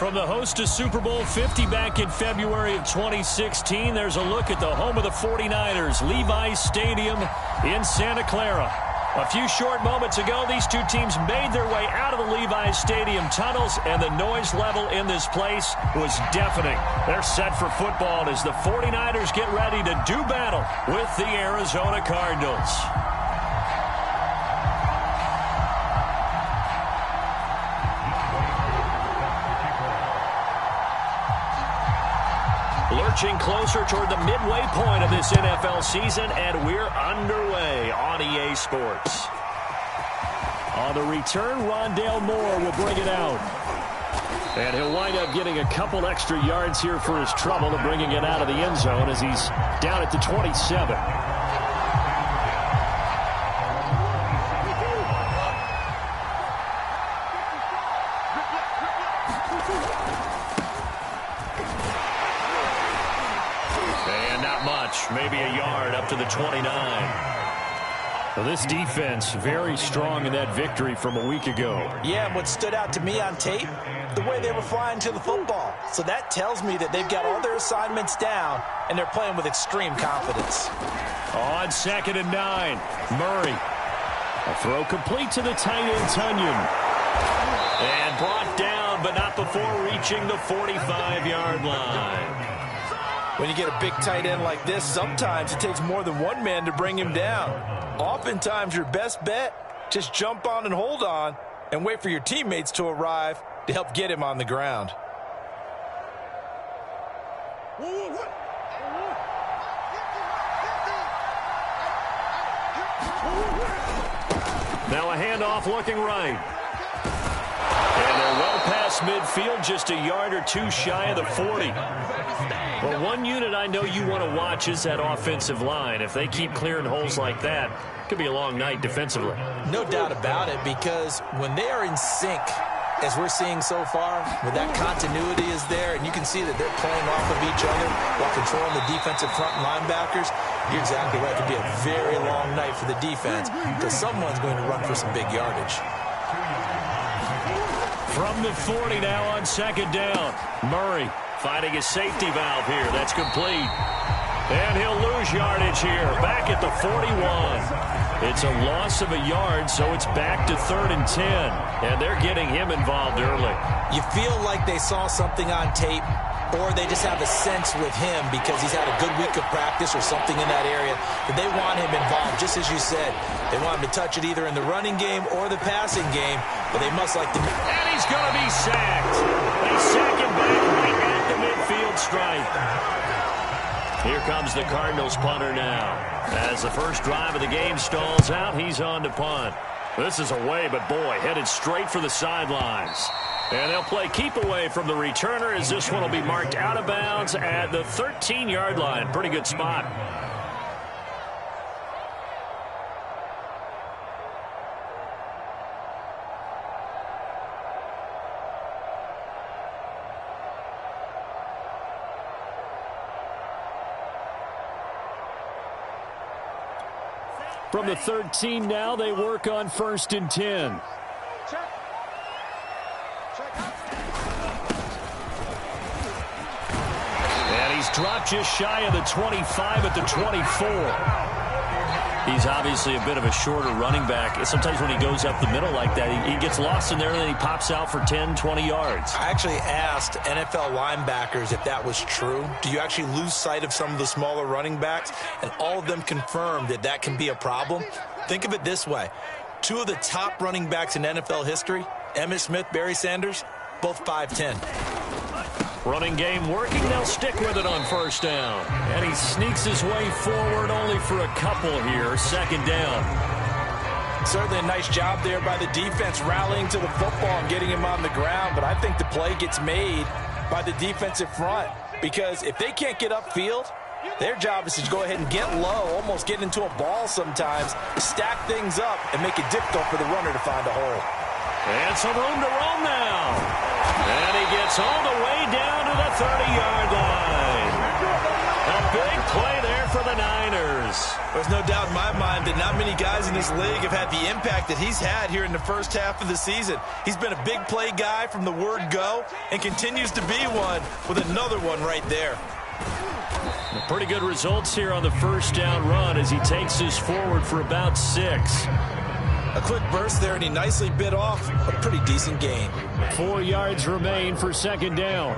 From the host to Super Bowl 50 back in February of 2016, there's a look at the home of the 49ers, Levi's Stadium in Santa Clara. A few short moments ago, these two teams made their way out of the Levi's Stadium tunnels, and the noise level in this place was deafening. They're set for football as the 49ers get ready to do battle with the Arizona Cardinals. Lurching closer toward the midway point of this NFL season, and we're underway on EA Sports. On the return, Rondale Moore will bring it out. And he'll wind up getting a couple extra yards here for his trouble to bringing it out of the end zone as he's down at the 27. Maybe a yard up to the 29. Well, this defense very strong in that victory from a week ago. Yeah, and what stood out to me on tape, the way they were flying to the football. So that tells me that they've got all their assignments down, and they're playing with extreme confidence. On 2nd and 9, Murray. A throw complete to the tight end, Tunyon. And brought down, but not before reaching the 45-yard line. When you get a big tight end like this, sometimes it takes more than one man to bring him down. Oftentimes, your best bet, just jump on and hold on and wait for your teammates to arrive to help get him on the ground. Now a handoff looking right. And they're well past midfield, just a yard or two shy of the 40. Well, one unit I know you want to watch is that offensive line. If they keep clearing holes like that, it could be a long night defensively. No doubt about it, because when they are in sync, as we're seeing so far, when that continuity is there, and you can see that they're playing off of each other while controlling the defensive front linebackers, you're exactly right. It could be a very long night for the defense because someone's going to run for some big yardage. From the 40 now on 2nd down, Murray finding a safety valve here. That's complete. And he'll lose yardage here. Back at the 41. It's a loss of a yard, so it's back to 3rd and 10. And they're getting him involved early. You feel like they saw something on tape, or they just have a sense with him because he's had a good week of practice or something in that area that they want him involved, just as you said. They want him to touch it either in the running game or the passing game, but they must like to... And he's going to be sacked. They sack him back right at the midfield stripe. Here comes the Cardinals punter now. As the first drive of the game stalls out, he's on to punt. This is away, but boy, headed straight for the sidelines. And they'll play keep away from the returner as this one will be marked out of bounds at the 13-yard line. Pretty good spot. From the 13 now, they work on 1st and 10. And he's dropped just shy of the 25 at the 24. He's obviously a bit of a shorter running back. Sometimes when he goes up the middle like that, he gets lost in there and then he pops out for 10, 20 yards. I actually asked NFL linebackers if that was true. Do you actually lose sight of some of the smaller running backs? And all of them confirmed that that can be a problem. Think of it this way. Two of the top running backs in NFL history, Emmitt Smith, Barry Sanders, both 5'10". Running game working. They'll stick with it on 1st down. And he sneaks his way forward only for a couple here. 2nd down. Certainly a nice job there by the defense rallying to the football and getting him on the ground. But I think the play gets made by the defensive front. Because if they can't get upfield, their job is to go ahead and get low, almost get into a ball sometimes, stack things up, and make it difficult for the runner to find a hole. And some room to roam now. And he gets all the way down to the 30-yard line. A big play there for the Niners. There's no doubt in my mind that not many guys in this league have had the impact that he's had here in the first half of the season. He's been a big play guy from the word go and continues to be one with another one right there. Pretty good results here on the first down run as he takes us forward for about 6. A quick burst there, and he nicely bit off a pretty decent gain. 4 yards remain for second down.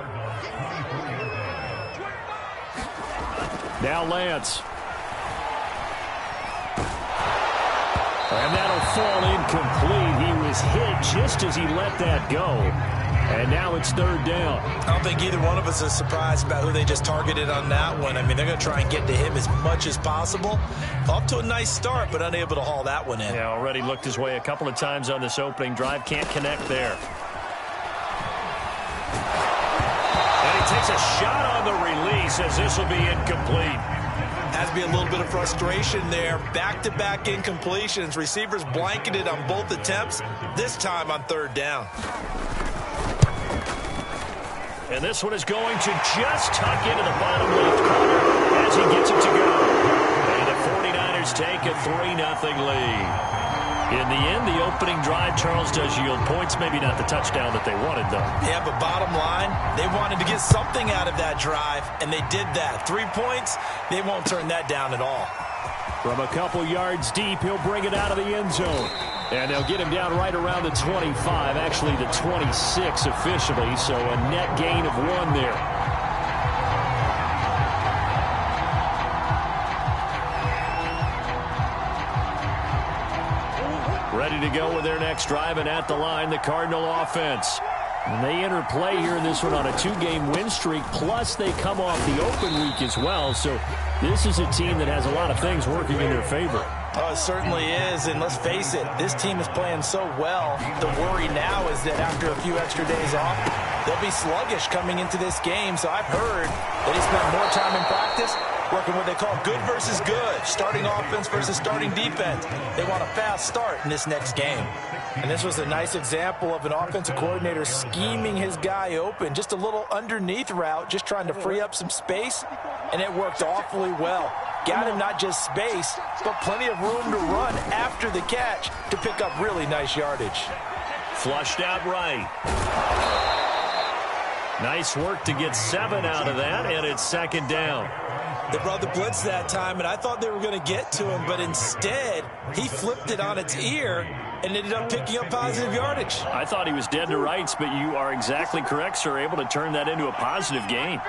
Now Lance. And that'll fall incomplete. He was hit just as he let that go. And now it's third down. I don't think either one of us is surprised about who they just targeted on that one. I mean, they're going to try and get to him as much as possible. Off to a nice start, but unable to haul that one in. Yeah, already looked his way a couple of times on this opening drive. Can't connect there. And he takes a shot on the release as this will be incomplete. Has to be a little bit of frustration there. Back-to-back incompletions. Receivers blanketed on both attempts, this time on third down. And this one is going to just tuck into the bottom left corner as he gets it to go. And the 49ers take a 3-0 lead. In the end, the opening drive, Charles, does yield points. Maybe not the touchdown that they wanted, though. Yeah, but bottom line, they wanted to get something out of that drive, and they did that. 3 points, they won't turn that down at all. From a couple yards deep, he'll bring it out of the end zone. And they'll get him down right around the 25, actually the 26 officially, so a net gain of 1 there. Ready to go with their next drive, and at the line, the Cardinal offense. And they enter play here in this one on a 2-game win streak, plus they come off the open week as well, so this is a team that has a lot of things working in their favor. Oh, it certainly is, and let's face it, this team is playing so well. The worry now is that after a few extra days off, they'll be sluggish coming into this game, so I've heard that he spent more time in practice working what they call good versus good, starting offense versus starting defense. They want a fast start in this next game. And this was a nice example of an offensive coordinator scheming his guy open, just a little underneath route, just trying to free up some space, and it worked awfully well. Got him not just space, but plenty of room to run after the catch to pick up really nice yardage. Flushed out right. Nice work to get 7 out of that, and it's second down. They brought the blitz that time, and I thought they were going to get to him, but instead, he flipped it on its ear and ended up picking up positive yardage. I thought he was dead to rights, but you are exactly correct, sir, able to turn that into a positive gain.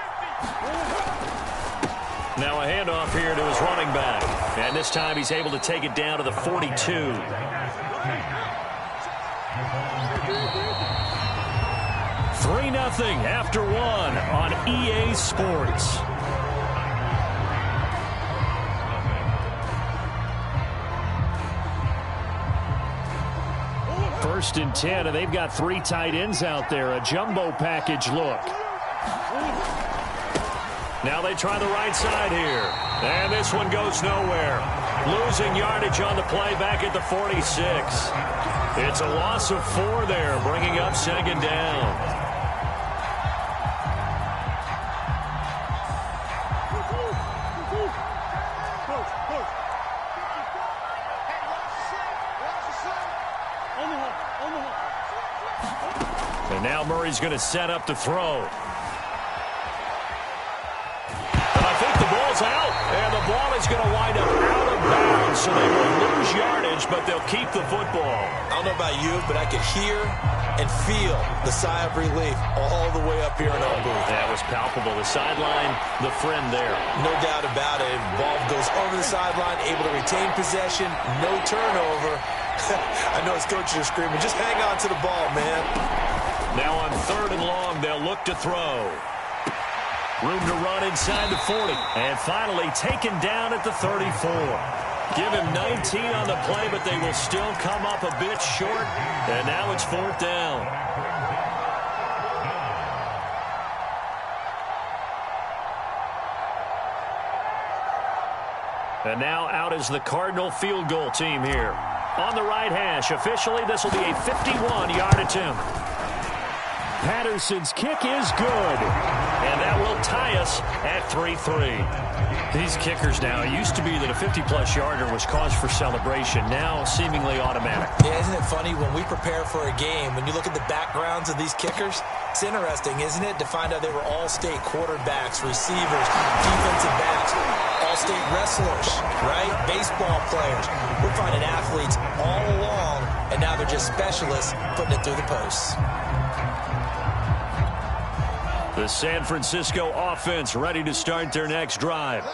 Now a handoff here to his running back, and this time he's able to take it down to the 42. 3-0 after 1 on EA Sports. First and 10, and they've got 3 tight ends out there. A jumbo package look. Now they try the right side here. And this one goes nowhere. Losing yardage on the play back at the 46. It's a loss of 4 there, bringing up second down. And now Murray's going to set up to throw. And I think the ball's out. And the ball is going to wind up out of bounds. So they will lose yardage, but they'll keep the football. I don't know about you, but I could hear and feel the sigh of relief all the way up here in our booth. That was palpable. The sideline, the friend there. No doubt about it. Ball goes over the sideline, able to retain possession, no turnover. I know his coaches are screaming, just hang on to the ball, man. Now on 3rd and long, they'll look to throw. Room to run inside the 40. And finally taken down at the 34. Give him 19 on the play, but they will still come up a bit short. And now it's 4th down. And now out is the Cardinal field goal team here. On the right hash, officially this will be a 51-yard attempt. Patterson's kick is good. And And that will tie us at 3-3. These kickers now, it used to be that a 50-plus yarder was cause for celebration. Now seemingly automatic. Yeah, isn't it funny when we prepare for a game, when you look at the backgrounds of these kickers, it's interesting, isn't it, to find out they were all-state quarterbacks, receivers, defensive backs, all-state wrestlers, right? Baseball players. We're finding athletes all along, and now they're just specialists putting it through the posts. The San Francisco offense ready to start their next drive.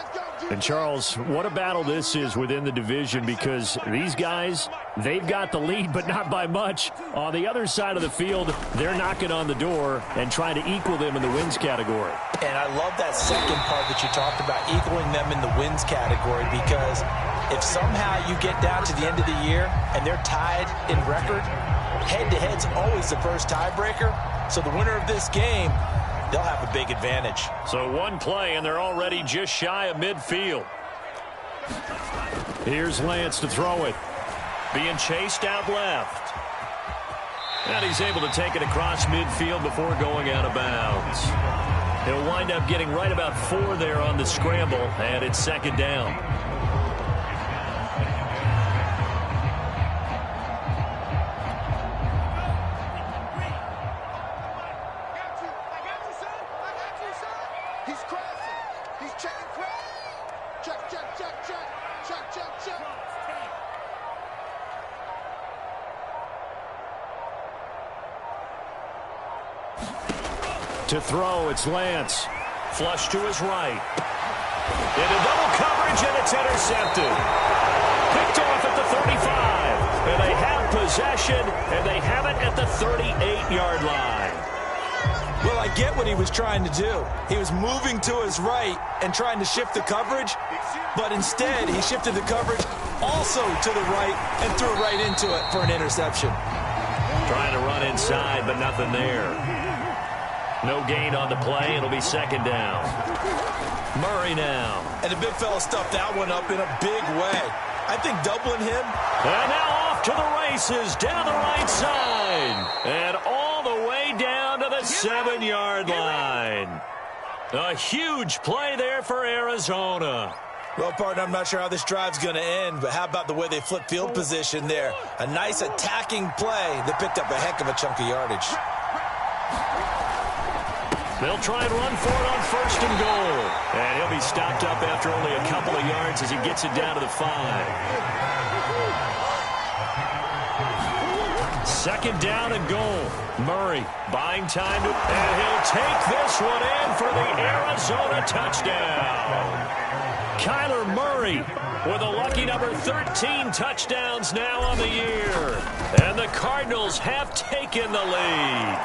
And, Charles, what a battle this is within the division, because these guys, they've got the lead, but not by much. On the other side of the field, they're knocking on the door and trying to equal them in the wins category. And I love that second part that you talked about, equaling them in the wins category, because if somehow you get down to the end of the year and they're tied in record, head-to-head's always the first tiebreaker. So the winner of this game, they'll have a big advantage. So one play, and they're already just shy of midfield. Here's Lance to throw it. Being chased out left. And he's able to take it across midfield before going out of bounds. He'll wind up getting right about 4 there on the scramble, and it's second down. To throw, it's Lance. Flush to his right. Into double coverage, and it's intercepted. Picked off at the 35. And they have possession, and they have it at the 38-yard line. Well, I get what he was trying to do. He was moving to his right and trying to shift the coverage, but instead he shifted the coverage also to the right and threw right into it for an interception. Trying to run inside, but nothing there. No gain on the play. It'll be second down. Murray now. And the big fella stuffed that one up in a big way. I think doubling him. And now off to the races down the right side. And all the way down to the 7-yard line. A huge play there for Arizona. Well, partner, I'm not sure how this drive's going to end, but how about the way they flip field position there? A nice attacking play that picked up a heck of a chunk of yardage. They'll try and run for it on first and goal. And he'll be stopped up after only a couple of yards as he gets it down to the 5. Second down and goal. Murray buying time, and he'll take this one in for the Arizona touchdown. Kyler Murray with a lucky number 13 touchdowns now on the year. And the Cardinals have taken the lead.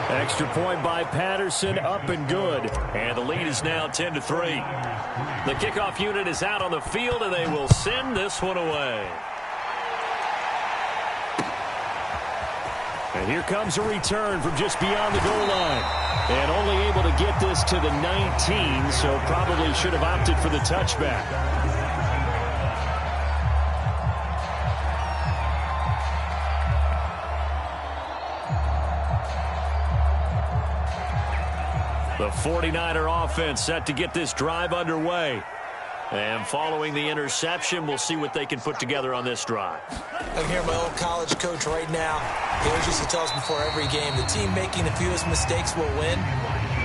Extra point by Patterson, up and good. And the lead is now 10-3. The kickoff unit is out on the field, and they will send this one away. And here comes a return from just beyond the goal line. And only able to get this to the 19, so probably should have opted for the touchback. The 49er offense set to get this drive underway. And following the interception, we'll see what they can put together on this drive. I can hear my old college coach right now. He always used to tell us before every game, the team making the fewest mistakes will win.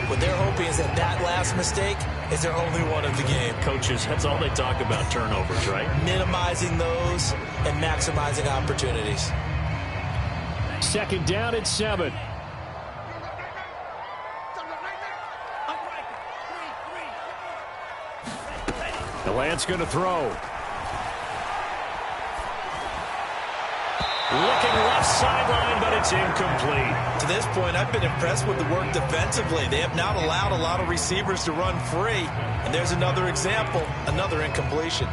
What they're hoping is that that last mistake is their only one of the game. Coaches, that's all they talk about, turnovers, right? Minimizing those and maximizing opportunities. Second down at 7. Lance going to throw. Looking left sideline, but it's incomplete. To this point, I've been impressed with the work defensively. They have not allowed a lot of receivers to run free. And there's another example, another incompletion.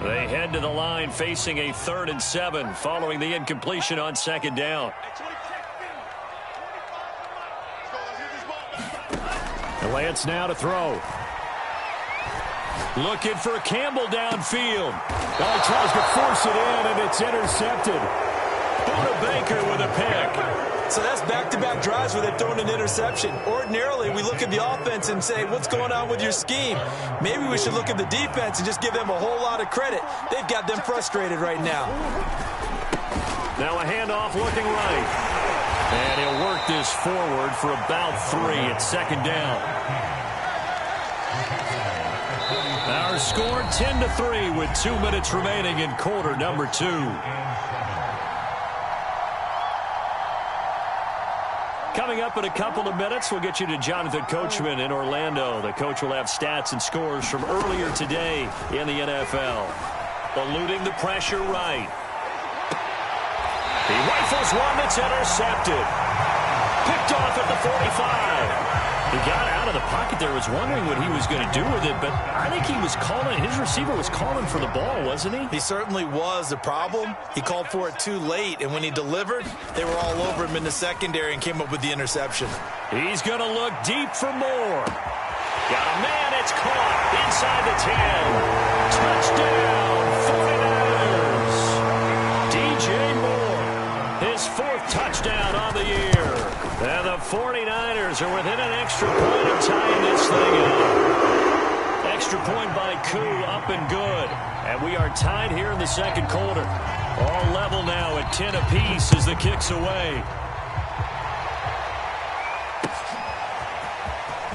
They head to the line facing a 3rd and 7 following the incompletion on second down. Lance now to throw. Looking for Campbell downfield. Well, he tries to force it in, and it's intercepted. Buda Baker with a pick. So that's back-to-back drives where they've thrown an interception. Ordinarily, we look at the offense and say, what's going on with your scheme? Maybe we should look at the defense and just give them a whole lot of credit. They've got them frustrated right now. Now a handoff looking right. And he'll work this forward for about 3 at second down. Our score 10-3 with 2 minutes remaining in quarter number 2. Coming up in a couple of minutes, we'll get you to Jonathan Coachman in Orlando. The coach will have stats and scores from earlier today in the NFL. Eluding the pressure right. He rifles one that's intercepted. Picked off at the 45. He got out of the pocket there. Was wondering what he was going to do with it, but I think he was calling. His receiver was calling for the ball, wasn't he? He certainly was. The problem, he called for it too late, and when he delivered, they were all over him in the secondary and came up with the interception. He's going to look deep for more. Got a man. It's caught inside the 10. Touchdown, 49ers. DJ Moore, his 4th touchdown on the year. And the 49ers are within an extra point of tying this thing up. Extra point by Koo, up and good. And we are tied here in the second quarter. All level now at 10 apiece as the kick's away.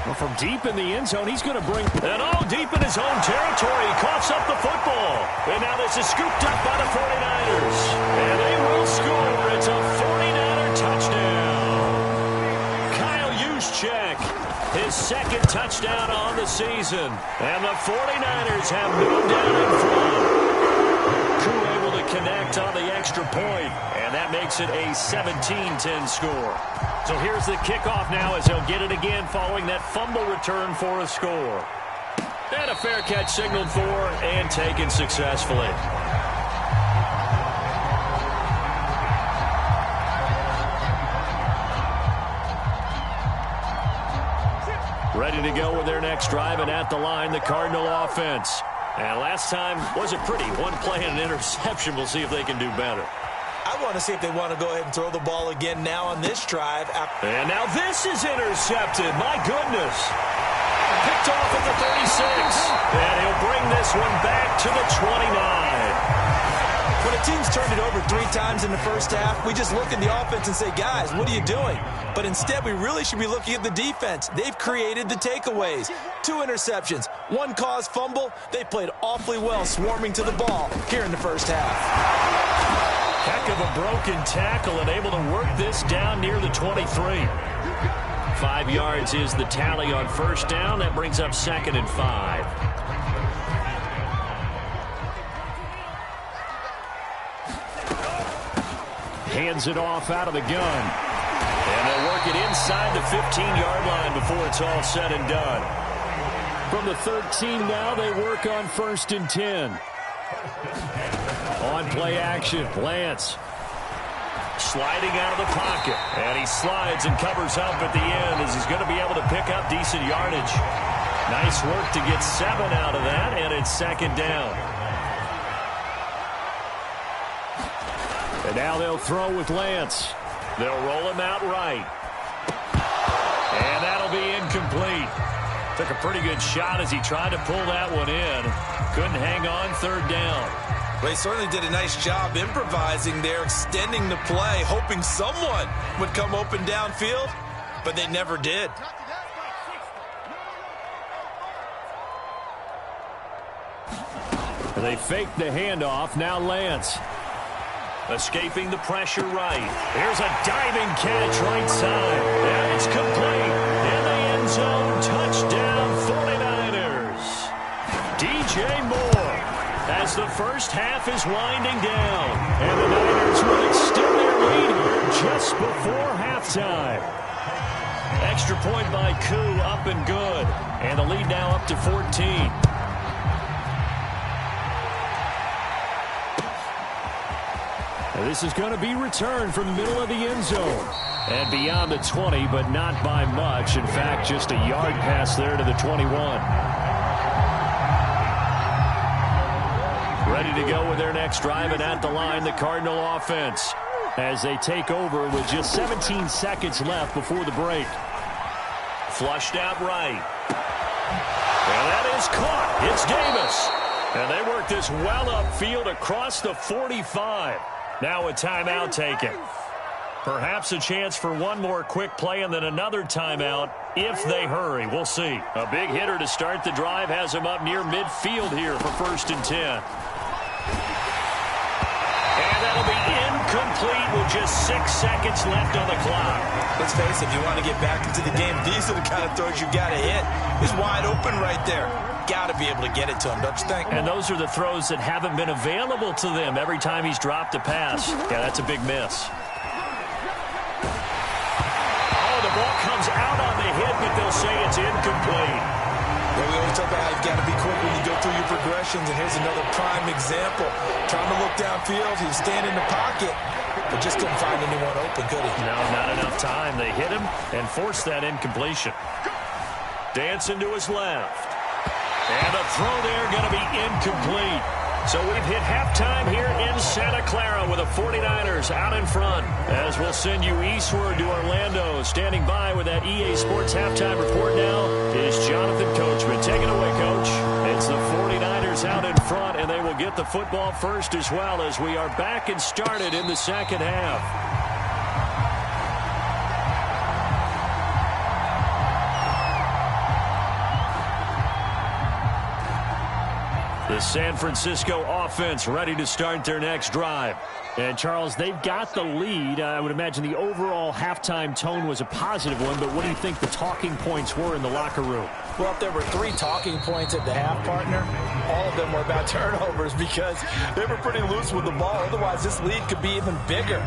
Well, from deep in the end zone, he's going to bring that all deep in his own territory. He coughs up the football. And now this is scooped up by the 49ers. And they will score. It's a 49er touchdown. Check. His 2nd touchdown on the season. And the 49ers have moved down in front. Koo able to connect on the extra point. And that makes it a 17-10 score. So here's the kickoff now as he'll get it again following that fumble return for a score. And a fair catch signaled for and taken successfully. Ready to go with their next drive, and at the line, the Cardinal offense. And last time wasn't pretty. One play and an interception. We'll see if they can do better. I want to see if they want to go ahead and throw the ball again now on this drive. And now this is intercepted. My goodness. Picked off at the 36. And he'll bring this one back to the 29. When a team's turned it over 3 times in the first half, we just look at the offense and say, guys, what are you doing? But instead, we really should be looking at the defense. They've created the takeaways. 2 interceptions, 1 caused fumble. They played awfully well swarming to the ball here in the first half. Heck of a broken tackle and able to work this down near the 23. 5 yards is the tally on first down. That brings up 2nd and 5. Hands it off out of the gun. And they'll work it inside the 15-yard line before it's all said and done. From the 13 now, they work on 1st and 10. On play action, Lance. Sliding out of the pocket. And he slides and covers up at the end as he's going to be able to pick up decent yardage. Nice work to get 7 out of that, and it's 2nd down. And now they'll throw with Lance. They'll roll him out right. And that'll be incomplete. Took a pretty good shot as he tried to pull that one in. Couldn't hang on 3rd down. They certainly did a nice job improvising there, extending the play, hoping someone would come open downfield, but they never did. They faked the handoff. Now Lance. Escaping the pressure right. Here's a diving catch right side. And it's complete. In the end zone. Touchdown 49ers. DJ Moore as the first half is winding down. And the Niners will extend their lead here just before halftime. Extra point by Koo, up and good. And the lead now up to 14. This is going to be returned from the middle of the end zone. And beyond the 20, but not by much. In fact, just a yard pass there to the 21. Ready to go with their next drive, and at the line, the Cardinal offense. as they take over with just 17 seconds left before the break. Flushed out right. And that is caught. It's Davis. And they work this well upfield across the 45. Now a timeout taken. Perhaps a chance for one more quick play and then another timeout if they hurry. We'll see. A big hitter to start the drive has him up near midfield here for 1st and 10. And that'll be incomplete with just 6 seconds left on the clock. Let's face it, if you want to get back into the game, these are the kind of throws you got to hit. He's wide open right there. Got to be able to get it to him, don't you think? And those are the throws that haven't been available to them every time he's dropped a pass. Yeah, that's a big miss. Oh, the ball comes out on the hit, but they'll say it's incomplete. Yeah, we always talk about how you've got to be quick when you go through your progressions, and here's another prime example. Trying to look downfield, he was standing in the pocket, but just couldn't find anyone open, could he? No, not enough time. They hit him and forced that incompletion. Dancing to his left. And the throw there going to be incomplete. So we've hit halftime here in Santa Clara with the 49ers out in front. As we'll send you eastward to Orlando. Standing by with that EA Sports halftime report now is Jonathan Coachman. Take it away, Coach. It's the 49ers out in front, and they will get the football first as well as we are back and started in the second half. The San Francisco offense ready to start their next drive. And, Charles, they've got the lead. I would imagine the overall halftime tone was a positive one, but what do you think the talking points were in the locker room? Well, if there were 3 talking points at the half, partner, all of them were about turnovers because they were pretty loose with the ball. Otherwise, this lead could be even bigger.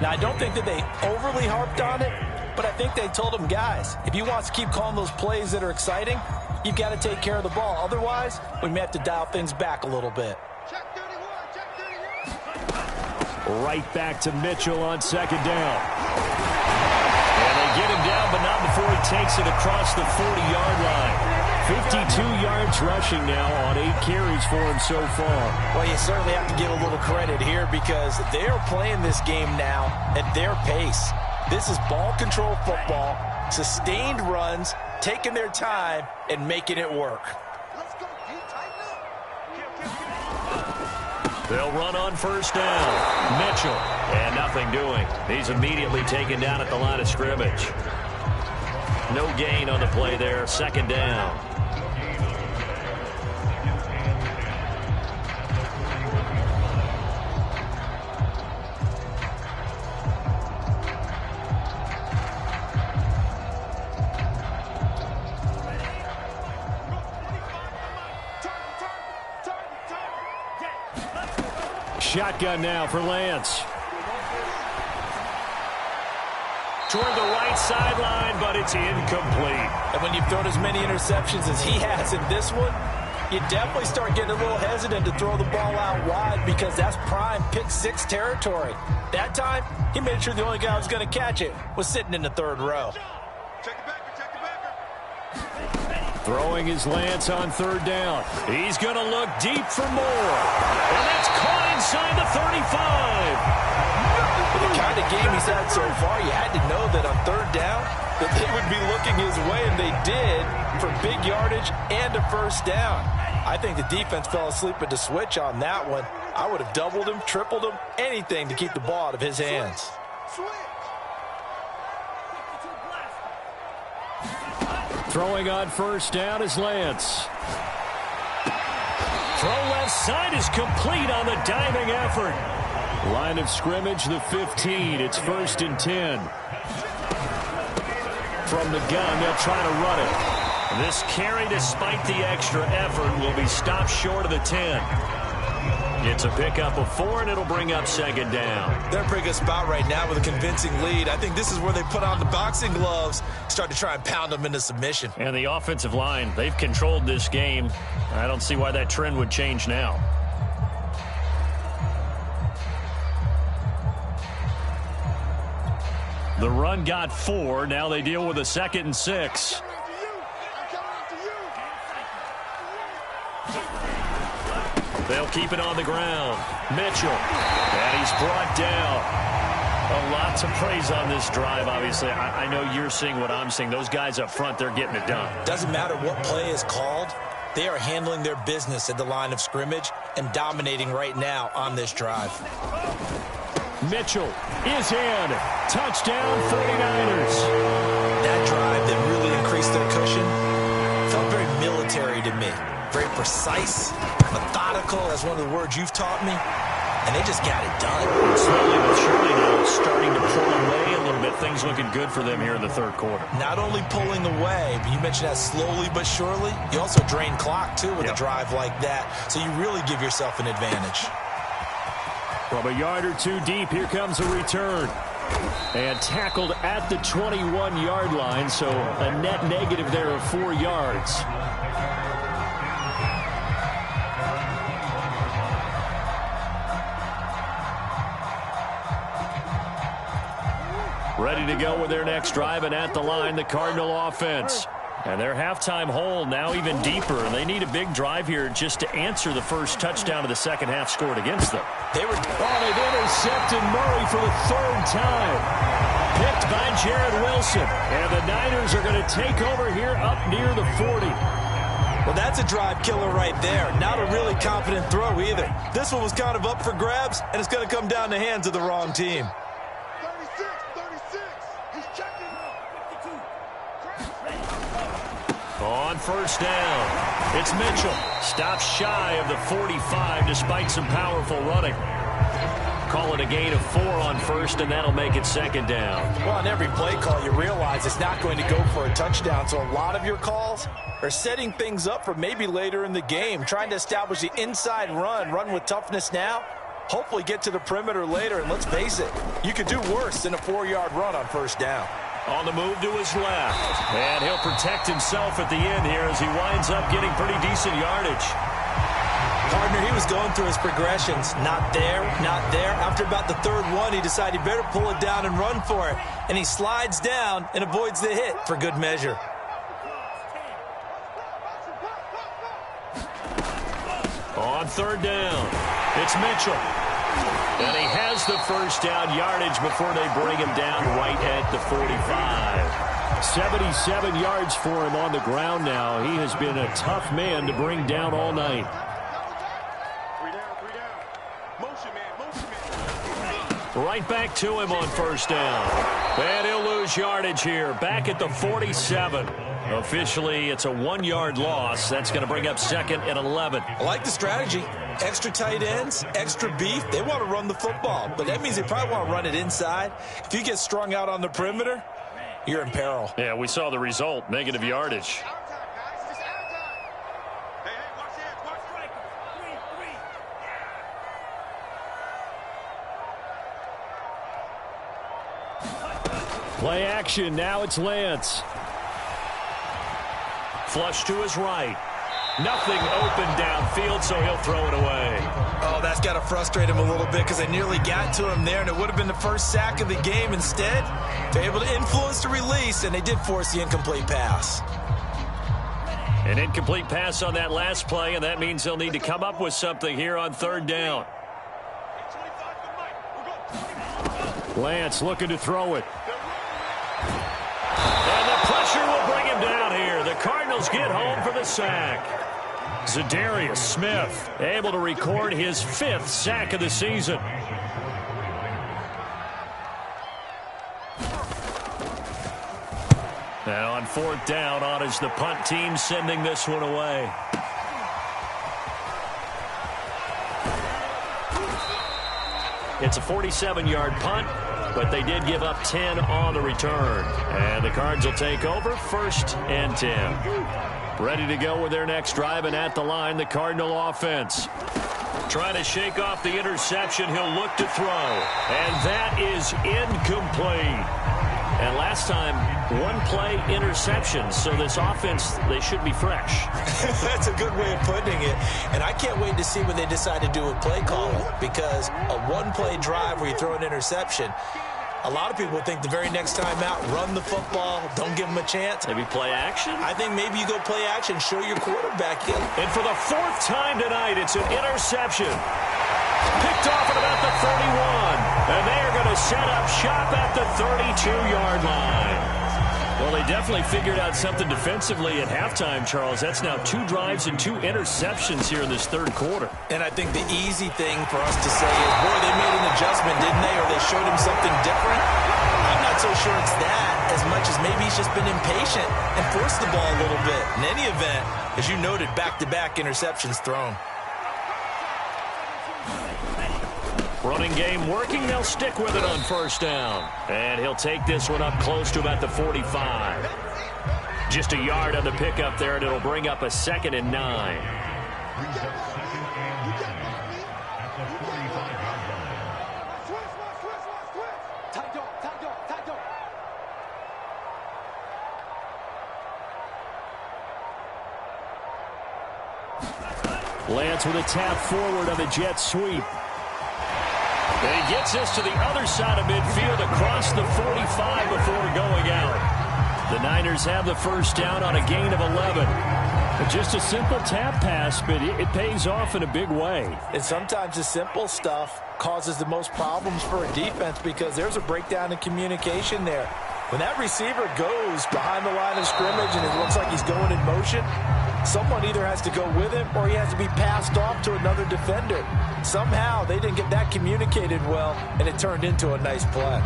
Now, I don't think that they overly harped on it, but I think they told them, guys, if you want to keep calling those plays that are exciting, you've got to take care of the ball. Otherwise, we may have to dial things back a little bit. Right back to Mitchell on second down. And they get him down, but not before he takes it across the 40-yard line. 52 yards rushing now on 8 carries for him so far. Well, you certainly have to give a little credit here because they are playing this game now at their pace. This is ball control football, sustained runs, taking their time and making it work. They'll run on first down. Mitchell, and nothing doing. He's immediately taken down at the line of scrimmage. No gain on the play there. Second down. Shotgun now for Lance. Toward the right sideline, but it's incomplete. And when you've thrown as many interceptions as he has in this one, you definitely start getting a little hesitant to throw the ball out wide because that's prime pick 6 territory. That time, he made sure the only guy who was going to catch it was sitting in the 3rd row. Throwing his Lance on 3rd down. He's going to look deep for more. And that's caught inside the 35. With the kind of game he's had so far, you had to know that on 3rd down that they would be looking his way, and they did for big yardage and a first down. I think the defense fell asleep at the switch on that one. I would have doubled him, tripled him, anything to keep the ball out of his hands. Throwing on first down is Lance. Throw left side is complete on the diving effort. Line of scrimmage, the 15. It's 1st and 10. From the gun, they'll try to run it. This carry, despite the extra effort, will be stopped short of the 10. It's a pickup of 4, and it'll bring up 2nd down. They're in a pretty good spot right now with a convincing lead. I think this is where they put on the boxing gloves, start to try and pound them into submission. And the offensive line, they've controlled this game. I don't see why that trend would change now. The run got 4. Now they deal with a 2nd and 6. They'll keep it on the ground. Mitchell. And he's brought down. A lot to praise on this drive, obviously. I know you're seeing what I'm seeing. Those guys up front, they're getting it done. Doesn't matter what play is called. They are handling their business at the line of scrimmage and dominating right now on this drive. Mitchell is in. Touchdown, 49ers. That drive that really increased their cushion felt very military to me. Very precise, methodical, that's one of the words you've taught me. And they just got it done. Slowly but surely now starting to pull away a little bit. Things looking good for them here in the third quarter. Not only pulling away, but you mentioned that slowly but surely. You also drain clock, too, with a drive like that. So you really give yourself an advantage. From a yard or two deep, here comes a return. And tackled at the 21-yard line, so a net negative there of 4 yards. Ready to go with their next drive, and at the line, the Cardinal offense. And their halftime hole now even deeper, and they need a big drive here just to answer the first touchdown of the second half scored against them. They've intercepted Murray for the third time. Picked by Jared Wilson. And the Niners are going to take over here up near the 40. Well, that's a drive killer right there. Not a really confident throw either. This one was kind of up for grabs, and it's going to come down the hands of the wrong team. On first down, it's Mitchell. Stops shy of the 45 despite some powerful running. Call it a gain of 4 on first, and that'll make it second down. Well, on every play call, you realize it's not going to go for a touchdown, so a lot of your calls are setting things up for maybe later in the game, trying to establish the inside run with toughness now, hopefully get to the perimeter later, and let's face it, you could do worse than a 4-yard run on first down. On the move to his left. And he'll protect himself at the end here as he winds up getting pretty decent yardage. Partner, he was going through his progressions. Not there, not there. After about the third one, he decided he better pull it down and run for it. And he slides down and avoids the hit for good measure. On third down, it's Mitchell. And he has the first down yardage before they bring him down right at the 45. 77 yards for him on the ground now. He has been a tough man to bring down all night. Right back to him on first down. And he'll lose yardage here. Back at the 47. Officially, it's a 1-yard loss. That's going to bring up second and 11. I like the strategy. Extra tight ends, extra beef. They want to run the football, but that means they probably want to run it inside. If you get strung out on the perimeter, you're in peril. Yeah, we saw the result, negative yardage. Play action, now it's Lance. Flush to his right. Nothing open downfield, so he'll throw it away. Oh, that's got to frustrate him a little bit because they nearly got to him there, and it would have been the first sack of the game. Instead, they're able to influence the release, and they did force the incomplete pass. An incomplete pass on that last play, and that means they'll need to come up with something here on third down. Lance looking to throw it. And the pressure will bring him down here. The Cardinals get home for the sack. Zadarius Smith able to record his 5th sack of the season. Now on fourth down, on is the punt team sending this one away. It's a 47-yard punt, but they did give up 10 on the return. And the Cards will take over, 1st and 10. Ready to go with their next drive, and at the line, the Cardinal offense. Trying to shake off the interception, he'll look to throw. And that is incomplete. And last time, 1-play interception. So this offense, they should be fresh. That's a good way of putting it. And I can't wait to see what they decide to do with play calling. Because a 1-play drive where you throw an interception, a lot of people think the very next time out, run the football, don't give them a chance. Maybe play action? I think maybe you go play action, show your quarterback in. And for the 4th time tonight, it's an interception. Picked off at about the 31. And they are going to set up shop at the 32-yard line. Well, they definitely figured out something defensively at halftime, Charles. That's now 2 drives and 2 interceptions here in this third quarter. And I think the easy thing for us to say is, boy, they made an adjustment, didn't they? Or they showed him something different. I'm not so sure it's that as much as maybe he's just been impatient and forced the ball a little bit. In any event, as you noted, back-to-back interceptions thrown. Running game working. They'll stick with it on first down. And he'll take this one up close to about the 45. Just a yard on the pickup there, and it'll bring up a 2nd and 9. Lance with a tap forward on the jet sweep. And he gets this to the other side of midfield across the 45 before going out. The Niners have the first down on a gain of 11. Just a simple tap pass, but it pays off in a big way. And sometimes the simple stuff causes the most problems for a defense because there's a breakdown in communication there. When that receiver goes behind the line of scrimmage and it looks like he's going in motion, someone either has to go with him or he has to be passed off to another defender. Somehow they didn't get that communicated well, and it turned into a nice play.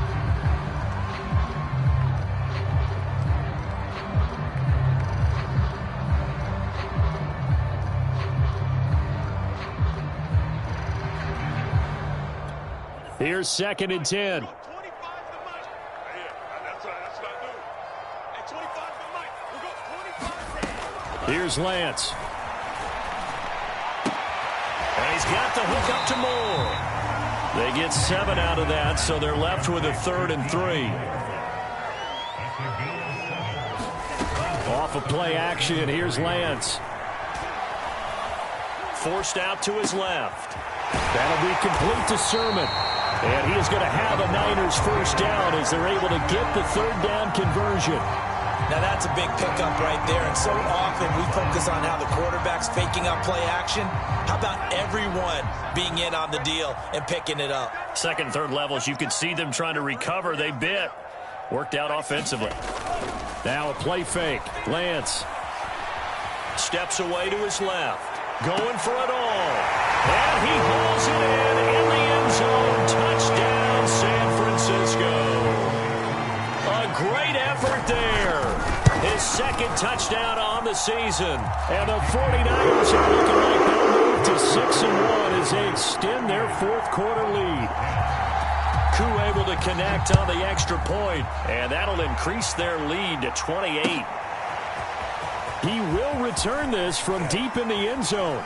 Here's 2nd and 10. Here's Lance. And he's got the hook up to Moore. They get 7 out of that, so they're left with a 3rd and 3. Off of play action, here's Lance. Forced out to his left. That'll be complete to Sermon. And he is going to have a Niners first down as they're able to get the 3rd down conversion. Now that's a big pickup right there, and so often we focus on how the quarterback's faking up play action. How about everyone being in on the deal and picking it up? 2nd, 3rd levels, you could see them trying to recover. They bit. Worked out offensively. Now a play fake. Lance steps away to his left. Going for it all. And he hauls it in the end zone. Touchdown, San Francisco. A great effort there. His 2nd touchdown on the season. And the 49ers are looking like they'll move to 6-1 as they extend their 4th quarter lead. Koo able to connect on the extra point, and that'll increase their lead to 28. He will return this from deep in the end zone.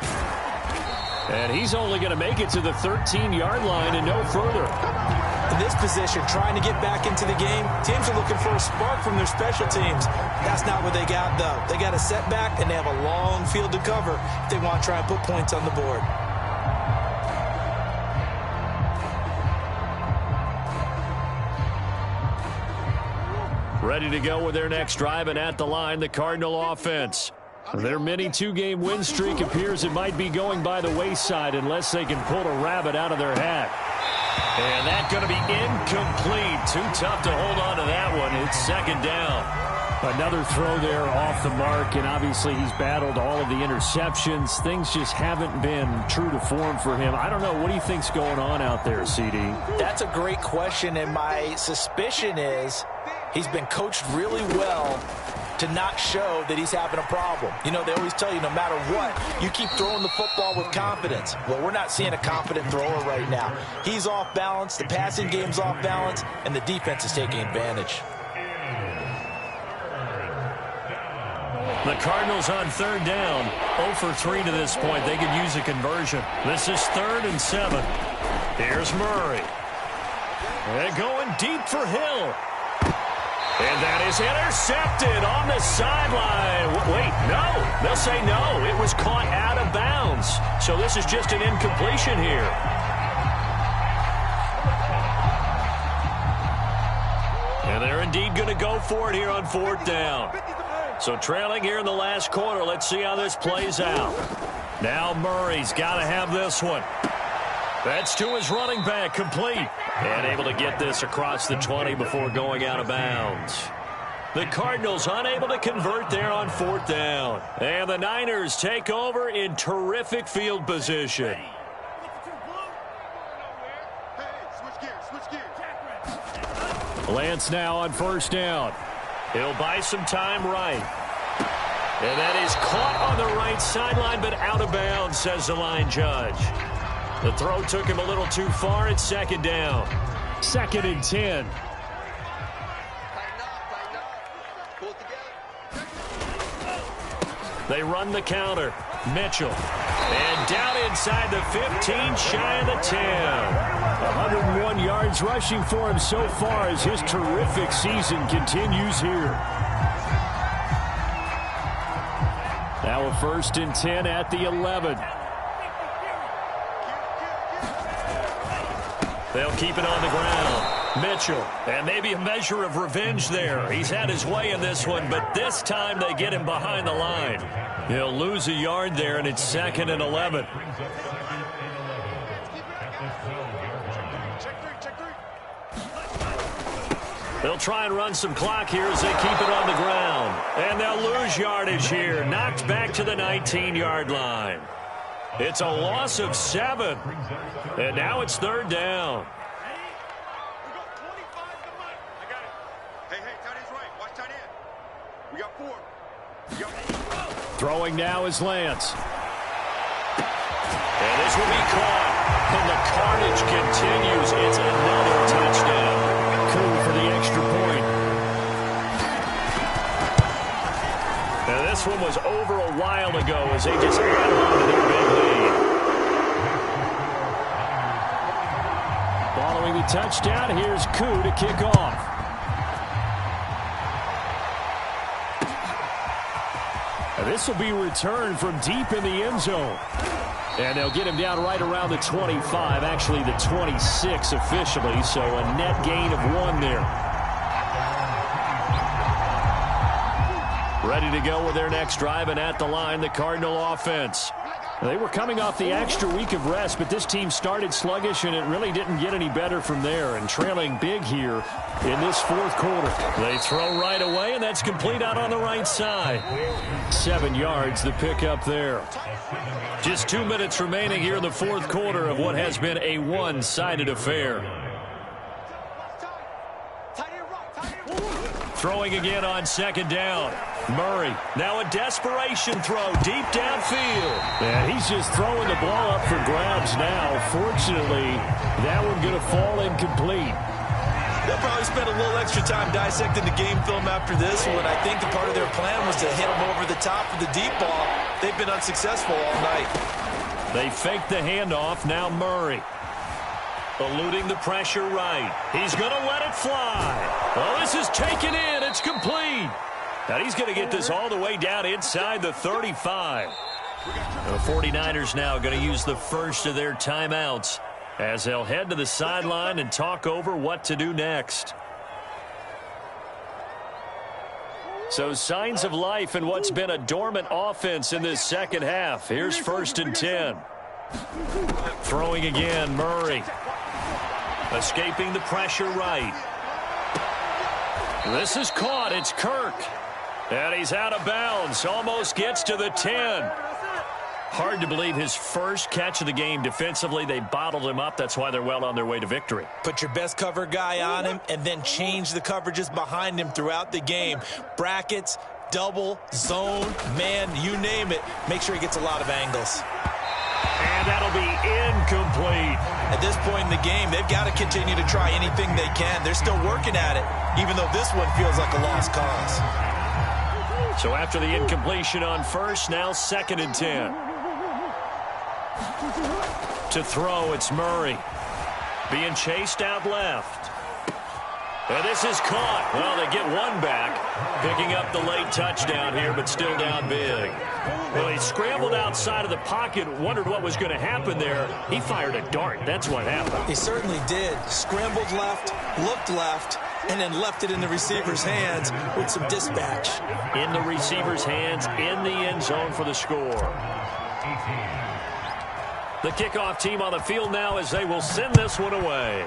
And he's only going to make it to the 13-yard line and no further. In this position, trying to get back into the game, teams are looking for a spark from their special teams. That's not what they got, though. They got a setback, and they have a long field to cover if they want to try and put points on the board. Ready to go with their next drive, and at the line, the Cardinal offense. Their mini 2-game win streak appears it might be going by the wayside unless they can pull a rabbit out of their hat. And that's going to be incomplete. Too tough to hold on to that one. It's 2nd down. Another throw there off the mark, and obviously he's battled all of the interceptions. Things just haven't been true to form for him. I don't know. What do you think's going on out there, CD? That's a great question, and my suspicion is he's been coached really well to not show that he's having a problem. You know, they always tell you no matter what, you keep throwing the football with confidence. Well, we're not seeing a confident thrower right now. He's off balance, the passing game's off balance, and the defense is taking advantage. The Cardinals on 3rd down, 0 for 3 to this point. They could use a conversion. This is 3rd and 7. Here's Murray. They're going deep for Hill. And that is intercepted on the sideline. Wait, no. They'll say no. It was caught out of bounds. So this is just an incompletion here. And they're indeed going to go for it here on 4th down. So trailing here in the last quarter. Let's see how this plays out. Now Murray's got to have this one. That's to his running back, complete. And able to get this across the 20 before going out of bounds. The Cardinals unable to convert there on 4th down. And the Niners take over in terrific field position. Lance now on 1st down. He'll buy some time right. And that is caught on the right sideline, but out of bounds, says the line judge. The throw took him a little too far. It's 2nd down. 2nd and 10. They run the counter. Mitchell. And down inside the 15, shy of the 10. 101 yards rushing for him so far as his terrific season continues here. Now a 1st and 10 at the 11. They'll keep it on the ground. Mitchell, and maybe a measure of revenge there. He's had his way in this one, but this time they get him behind the line. He'll lose a yard there, and it's 2nd and 11. They'll try and run some clock here as they keep it on the ground. And they'll lose yardage here. Knocked back to the 19-yard line. It's a loss of 7. And now it's 3rd down. Throwing now is Lance. And this will be caught. And the carnage continues. It's another touchdown. Cool for the extra point. Now this one was over a while ago as they just added on to their big lead. Following the touchdown, here's Koo to kick off. This will be returned from deep in the end zone. And they'll get him down right around the 25, actually the 26 officially, so a net gain of 1 there. Ready to go with their next drive, and at the line, the Cardinal offense. They were coming off the extra week of rest, but this team started sluggish, and it really didn't get any better from there, and trailing big here in this 4th quarter. They throw right away, and that's complete out on the right side. 7 yards, the pickup there. Just 2 minutes remaining here in the 4th quarter of what has been a one-sided affair. Throwing again on 2nd down. Murray, now a desperation throw deep downfield. And he's just throwing the ball up for grabs now. Fortunately, that one going to fall incomplete. They'll probably spend a little extra time dissecting the game film after this one. I think the part of their plan was to hit him over the top of the deep ball. They've been unsuccessful all night. They fake the handoff. Now Murray. Eluding the pressure right. He's going to let it fly. Well, this is taken in. It's complete. And he's going to get this all the way down inside the 35. The 49ers now going to use the first of their timeouts as they'll head to the sideline and talk over what to do next. So signs of life in what's been a dormant offense in this 2nd half. Here's 1st and 10. Throwing again, Murray. Escaping the pressure right. This is caught. It's Kirk. And he's out of bounds. Almost gets to the 10. Hard to believe his first catch of the game defensively. They bottled him up. That's why they're well on their way to victory. Put your best cover guy on him and then change the coverages behind him throughout the game. Brackets, double, zone, man, you name it. Make sure he gets a lot of angles. And that'll be incomplete. At this point in the game, they've got to continue to try anything they can. They're still working at it, even though this one feels like a lost cause. So after the incompletion on first, now 2nd and 10. To throw, it's Murray. Being chased out left. And this is caught. Well, they get one back. Picking up the late touchdown here, but still down big. Well, he scrambled outside of the pocket, wondered what was going to happen there. He fired a dart. That's what happened. He certainly did. Scrambled left, looked left, and then left it in the receiver's hands with some dispatch. In the receiver's hands, in the end zone for the score. The kickoff team on the field now as they will send this one away.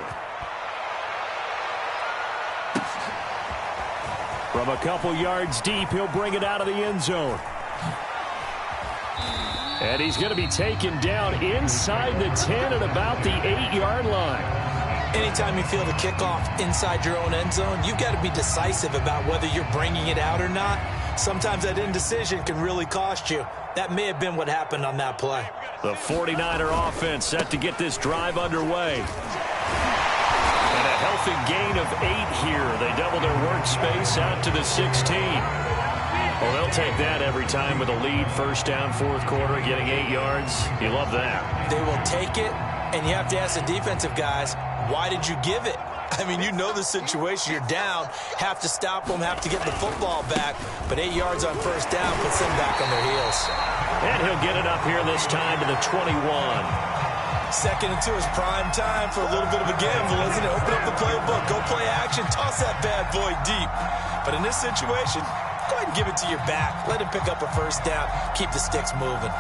From a couple yards deep, he'll bring it out of the end zone. And he's going to be taken down inside the 10 at about the 8-yard line. Anytime you feel the kickoff inside your own end zone, you've got to be decisive about whether you're bringing it out or not. Sometimes that indecision can really cost you. That may have been what happened on that play. The 49er offense set to get this drive underway. And a healthy gain of 8 here. They double their workspace out to the 16. Well, they'll take that every time with a lead. First down, fourth quarter, getting 8 yards. You love that. They will take it, and you have to ask the defensive guys, why did you give it? I mean, you know the situation. You're down, have to stop them, have to get the football back. But 8 yards on first down puts them back on their heels. And he'll get it up here this time to the 21. Second and 2 is prime time for a little bit of a gamble, isn't it? Open up the playbook, go play action, toss that bad boy deep. But in this situation, go ahead and give it to your back. Let him pick up a first down, keep the sticks moving.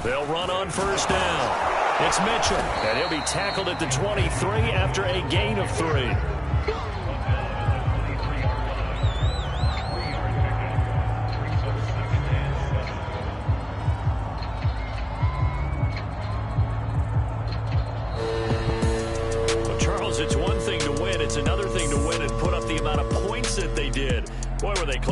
They'll run on first down. It's Mitchell, and he'll be tackled at the 23 after a gain of 3. Well, Charles, it's one thing to win. It's another thing to win and put up the amount of points that they did. Boy, were they close.